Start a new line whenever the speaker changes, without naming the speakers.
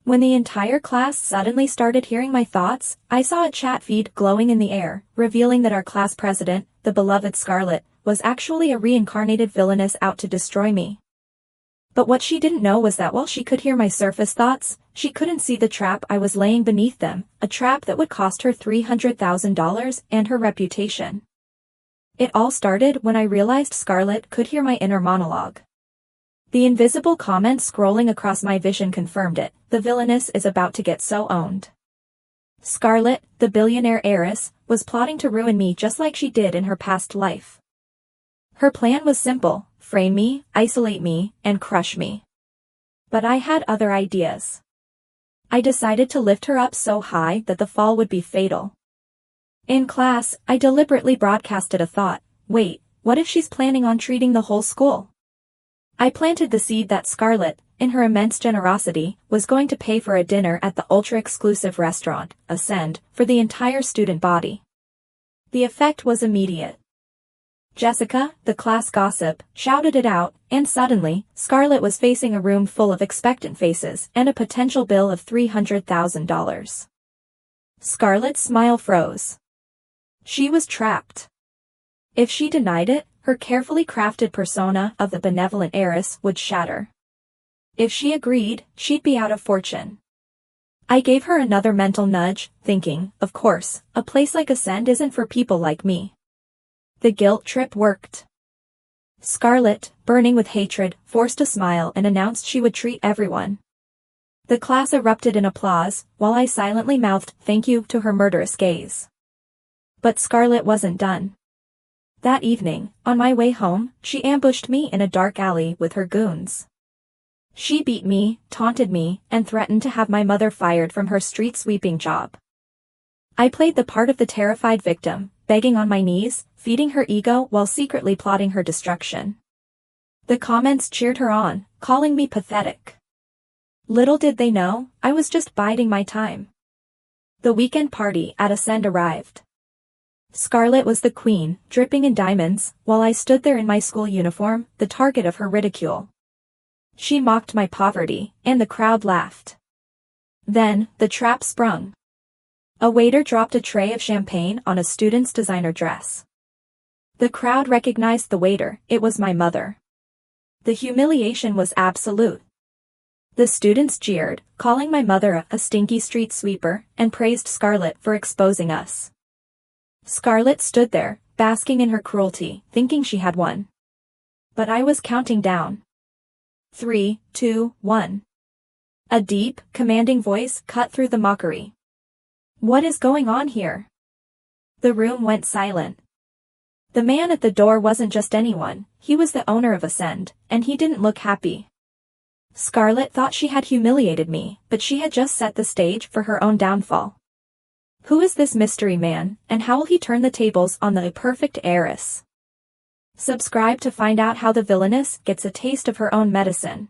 When the entire class suddenly started hearing my thoughts, I saw a chat feed glowing in the air, revealing that our class president, the beloved Scarlett, was actually a reincarnated villainess out to destroy me. But what she didn't know was that while she could hear my surface thoughts, she couldn't see the trap I was laying beneath them, a trap that would cost her $300,000 and her reputation. It all started when I realized Scarlett could hear my inner monologue. The invisible comment scrolling across my vision confirmed it. The villainess is about to get so owned. Scarlett, the billionaire heiress, was plotting to ruin me just like she did in her past life. Her plan was simple: frame me, isolate me, and crush me. But I had other ideas. I decided to lift her up so high that the fall would be fatal. In class, I deliberately broadcasted a thought: wait, what if she's planning on treating the whole school? I planted the seed that Scarlett, in her immense generosity, was going to pay for a dinner at the ultra-exclusive restaurant, Ascend, for the entire student body. The effect was immediate. Jessica, the class gossip, shouted it out, and suddenly, Scarlett was facing a room full of expectant faces and a potential bill of $300,000. Scarlett's smile froze. She was trapped. If she denied it, her carefully crafted persona of the benevolent heiress would shatter. If she agreed, she'd be out of fortune. I gave her another mental nudge, thinking, of course, a place like Ascend isn't for people like me. The guilt trip worked. Scarlett, burning with hatred, forced a smile and announced she would treat everyone. The class erupted in applause, while I silently mouthed thank you to her murderous gaze. But Scarlett wasn't done. That evening, on my way home, she ambushed me in a dark alley with her goons. She beat me, taunted me, and threatened to have my mother fired from her street sweeping job. I played the part of the terrified victim, begging on my knees, feeding her ego while secretly plotting her destruction. The comments cheered her on, calling me pathetic. Little did they know, I was just biding my time. The weekend party at Ascend arrived. Scarlett was the queen, dripping in diamonds, while I stood there in my school uniform, the target of her ridicule. She mocked my poverty, and the crowd laughed. Then, the trap sprung. A waiter dropped a tray of champagne on a student's designer dress. The crowd recognized the waiter, it was my mother. The humiliation was absolute. The students jeered, calling my mother a stinky street sweeper, and praised Scarlett for exposing us. Scarlett stood there, basking in her cruelty, thinking she had won. But I was counting down. 3, 2, 1. A deep, commanding voice cut through the mockery. What is going on here? The room went silent. The man at the door wasn't just anyone, he was the owner of Ascend, and he didn't look happy. Scarlett thought she had humiliated me, but she had just set the stage for her own downfall. Who is this mystery man, and how will he turn the tables on the perfect heiress? Subscribe to find out how the villainess gets a taste of her own medicine.